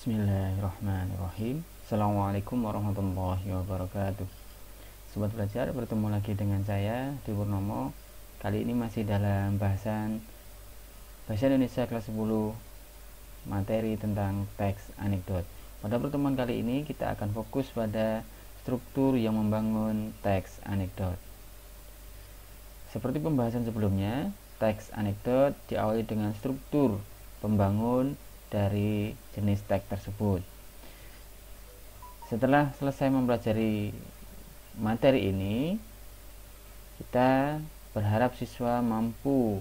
Bismillahirrahmanirrahim. Assalamualaikum warahmatullahi wabarakatuh. Sobat belajar, bertemu lagi dengan saya Di Purnomo. Kali ini masih dalam bahasan Bahasa Indonesia kelas 10, materi tentang teks anekdot. Pada pertemuan kali ini kita akan fokus pada struktur yang membangun teks anekdot. Seperti pembahasan sebelumnya, teks anekdot diawali dengan struktur pembangun dari jenis teks tersebut. Setelah selesai mempelajari materi ini, kita berharap siswa mampu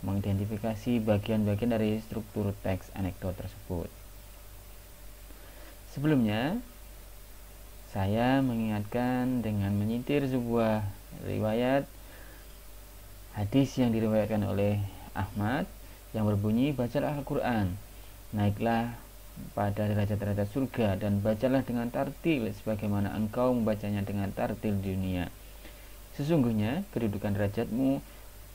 mengidentifikasi bagian-bagian dari struktur teks anekdot tersebut. Sebelumnya, saya mengingatkan dengan menyitir sebuah riwayat hadis yang diriwayatkan oleh Ahmad yang berbunyi, bacalah Al-Quran, naiklah pada derajat-derajat surga, dan bacalah dengan tartil sebagaimana engkau membacanya dengan tartil di dunia. Sesungguhnya kedudukan derajatmu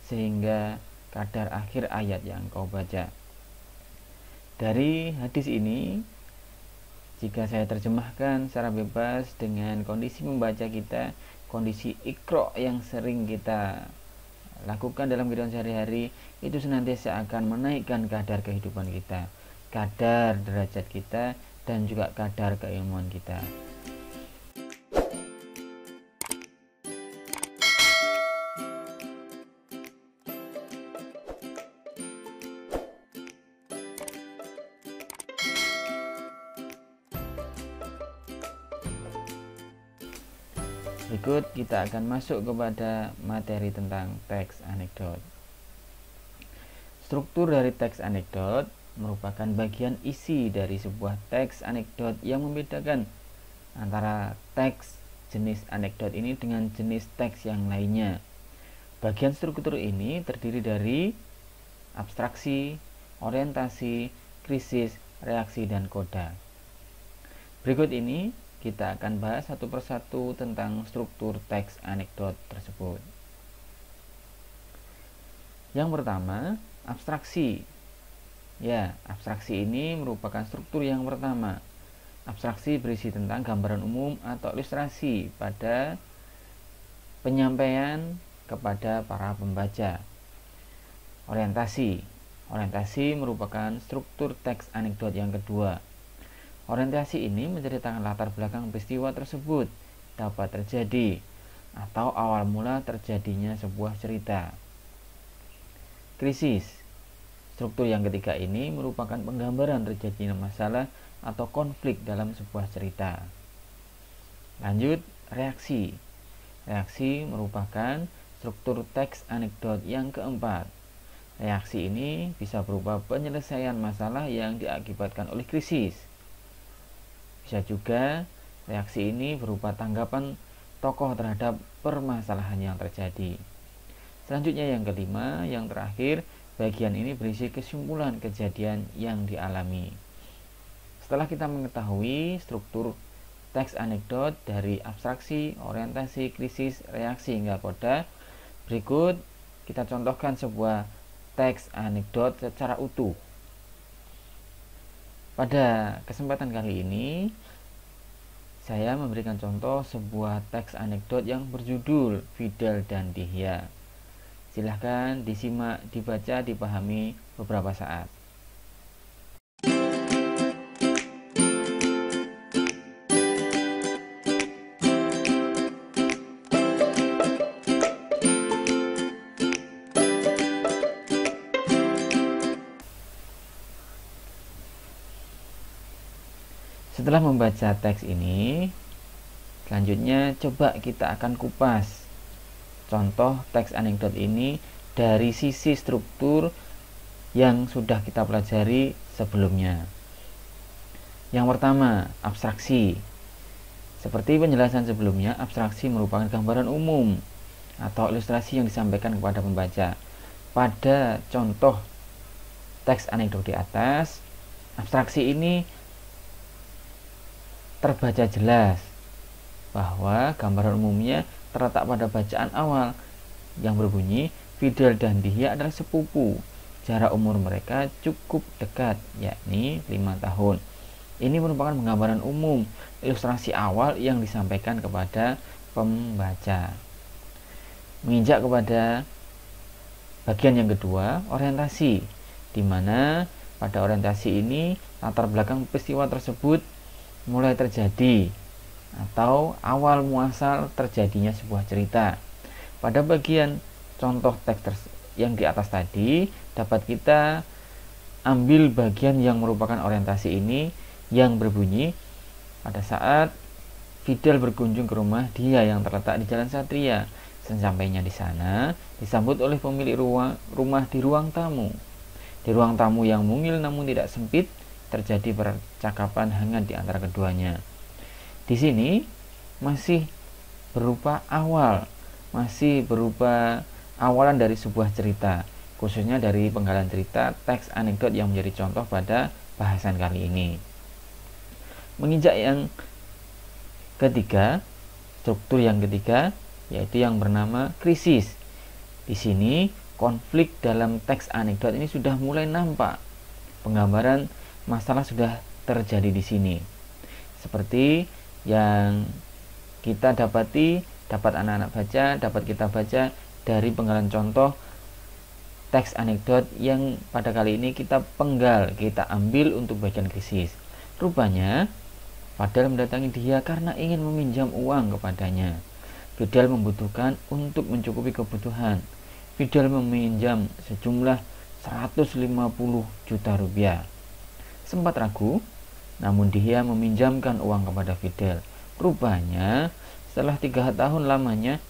sehingga kadar akhir ayat yang engkau baca. Dari hadis ini, jika saya terjemahkan secara bebas dengan kondisi membaca kita, kondisi ikro yang sering kita lakukan dalam kehidupan sehari-hari, itu senantiasa akan menaikkan kadar kehidupan kita, kadar derajat kita, dan juga kadar keilmuan kita. Berikut kita akan masuk kepada materi tentang teks anekdot. Struktur dari teks anekdot merupakan bagian isi dari sebuah teks anekdot yang membedakan antara teks jenis anekdot ini dengan jenis teks yang lainnya. Bagian struktur ini terdiri dari abstraksi, orientasi, krisis, reaksi, dan koda. Berikut ini kita akan bahas satu persatu tentang struktur teks anekdot tersebut. Yang pertama, abstraksi. Ya, abstraksi ini merupakan struktur yang pertama. Abstraksi berisi tentang gambaran umum atau ilustrasi pada penyampaian kepada para pembaca. Orientasi. Orientasi merupakan struktur teks anekdot yang kedua. Orientasi ini menceritakan latar belakang peristiwa tersebut dapat terjadi atau awal mula terjadinya sebuah cerita. Krisis. Struktur yang ketiga ini merupakan penggambaran terjadinya masalah atau konflik dalam sebuah cerita. Lanjut, reaksi. Reaksi merupakan struktur teks anekdot yang keempat. Reaksi ini bisa berupa penyelesaian masalah yang diakibatkan oleh krisis. Bisa juga reaksi ini berupa tanggapan tokoh terhadap permasalahan yang terjadi. Selanjutnya yang kelima, yang terakhir, bagian ini berisi kesimpulan kejadian yang dialami. Setelah kita mengetahui struktur teks anekdot dari abstraksi, orientasi, krisis, reaksi, hingga koda, berikut kita contohkan sebuah teks anekdot secara utuh. Pada kesempatan kali ini, saya memberikan contoh sebuah teks anekdot yang berjudul Fidel dan Dihya. Silahkan disimak, dibaca, dipahami beberapa saat. Setelah membaca teks ini, selanjutnya coba kita akan kupas contoh teks anekdot ini dari sisi struktur yang sudah kita pelajari sebelumnya. Yang pertama, abstraksi. Seperti penjelasan sebelumnya, abstraksi merupakan gambaran umum atau ilustrasi yang disampaikan kepada pembaca. Pada contoh teks anekdot di atas, abstraksi ini terbaca jelas bahwa gambaran umumnya terletak pada bacaan awal yang berbunyi, Fidel dan Dihya adalah sepupu. Jarak umur mereka cukup dekat, yakni 5 tahun. Ini merupakan penggambaran umum, ilustrasi awal yang disampaikan kepada pembaca. Menginjak kepada bagian yang kedua, orientasi, di mana pada orientasi ini latar belakang peristiwa tersebut mulai terjadi atau awal muasal terjadinya sebuah cerita. Pada bagian contoh teks yang di atas tadi, dapat kita ambil bagian yang merupakan orientasi ini yang berbunyi, pada saat Fidel berkunjung ke rumah dia yang terletak di Jalan Satria. Sesampainya di sana, disambut oleh pemilik rumah di ruang tamu. Di ruang tamu yang mungil namun tidak sempit, terjadi percakapan hangat di antara keduanya. Di sini masih berupa awal, masih berupa awalan dari sebuah cerita, khususnya dari penggalan cerita teks anekdot yang menjadi contoh pada bahasan kali ini. Menginjak yang ketiga, struktur yang ketiga, yaitu yang bernama krisis. Di sini konflik dalam teks anekdot ini sudah mulai nampak. Penggambaran masalah sudah terjadi di sini. Seperti yang kita dapati, dapat anak-anak baca, dapat kita baca dari penggalan contoh teks anekdot yang pada kali ini kita penggal, kita ambil untuk bagian krisis. Rupanya Fidel mendatangi dia karena ingin meminjam uang kepadanya. Fidel membutuhkan untuk mencukupi kebutuhan. Fidel meminjam sejumlah 150 juta rupiah. Sempat ragu, namun dia meminjamkan uang kepada Fidel. Rupanya setelah 3 tahun lamanya,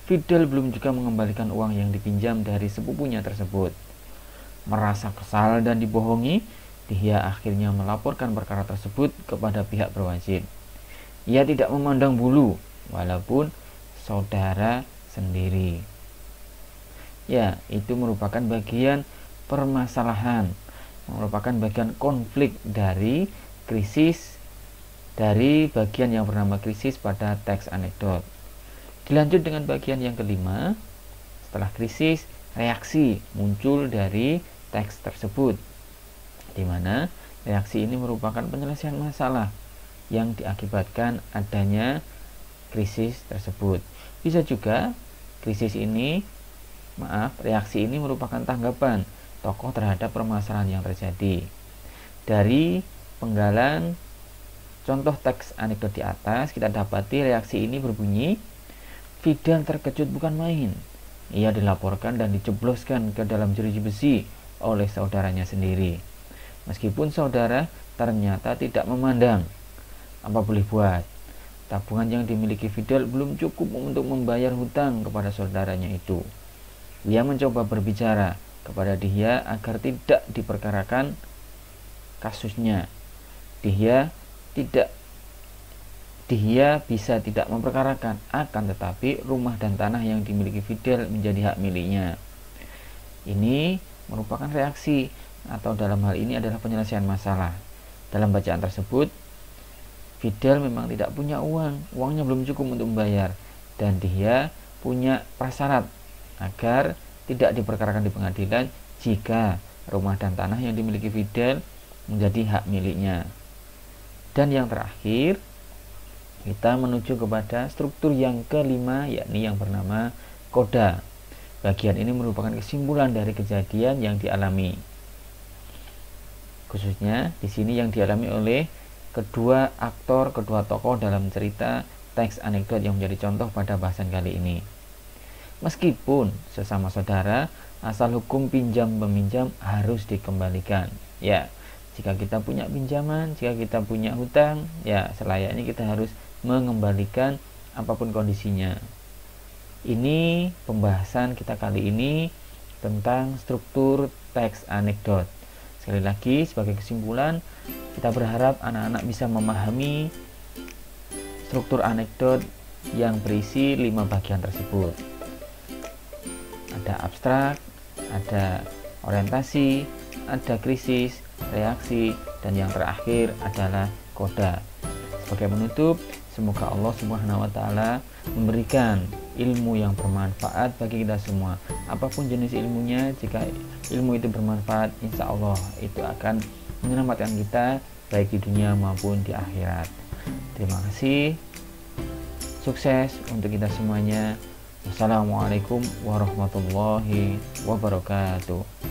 Fidel belum juga mengembalikan uang yang dipinjam dari sepupunya tersebut. Merasa kesal dan dibohongi, dia akhirnya melaporkan perkara tersebut kepada pihak berwajib. Ia tidak memandang bulu, walaupun saudara sendiri. Ya, itu merupakan bagian permasalahan, merupakan bagian konflik dari krisis, dari bagian yang bernama krisis pada teks anekdot. Dilanjut dengan bagian yang kelima. Setelah krisis, reaksi muncul dari teks tersebut, di mana reaksi ini merupakan penyelesaian masalah yang diakibatkan adanya krisis tersebut. Bisa juga reaksi ini merupakan tanggapan tokoh terhadap permasalahan yang terjadi. Dari penggalan contoh teks anekdot di atas, kita dapati reaksi ini berbunyi, Fidel terkejut bukan main. Ia dilaporkan dan dijebloskan ke dalam jeruji besi oleh saudaranya sendiri. Meskipun saudara ternyata tidak memandang, apa boleh buat, tabungan yang dimiliki Fidel belum cukup untuk membayar hutang kepada saudaranya itu. Ia mencoba berbicara kepada dia agar tidak diperkarakan kasusnya. Dia bisa tidak memperkarakan, akan tetapi rumah dan tanah yang dimiliki Fidel menjadi hak miliknya. Ini merupakan reaksi, atau dalam hal ini adalah penyelesaian masalah. Dalam bacaan tersebut, Fidel memang tidak punya uangnya belum cukup untuk membayar, dan dia punya prasyarat agar tidak diperkarakan di pengadilan jika rumah dan tanah yang dimiliki Fidel menjadi hak miliknya. Dan yang terakhir, kita menuju kepada struktur yang kelima, yakni yang bernama koda. Bagian ini merupakan kesimpulan dari kejadian yang dialami. Khususnya di sini yang dialami oleh kedua tokoh dalam cerita teks anekdot yang menjadi contoh pada bahasan kali ini. Meskipun sesama saudara, asal hukum pinjam-meminjam harus dikembalikan. Ya, jika kita punya pinjaman, jika kita punya hutang, ya selayaknya kita harus mengembalikan apapun kondisinya. Ini pembahasan kita kali ini tentang struktur teks anekdot. Sekali lagi, sebagai kesimpulan, kita berharap anak-anak bisa memahami struktur anekdot yang berisi 5 bagian tersebut. Ada abstrak, ada orientasi, ada krisis, reaksi, dan yang terakhir adalah koda. Sebagai penutup, semoga Allah Subhanahu wa Ta'ala memberikan ilmu yang bermanfaat bagi kita semua. Apapun jenis ilmunya, jika ilmu itu bermanfaat, insya Allah itu akan menyelamatkan kita baik di dunia maupun di akhirat. Terima kasih. Sukses untuk kita semuanya. Wassalamualaikum warahmatullahi wabarakatuh.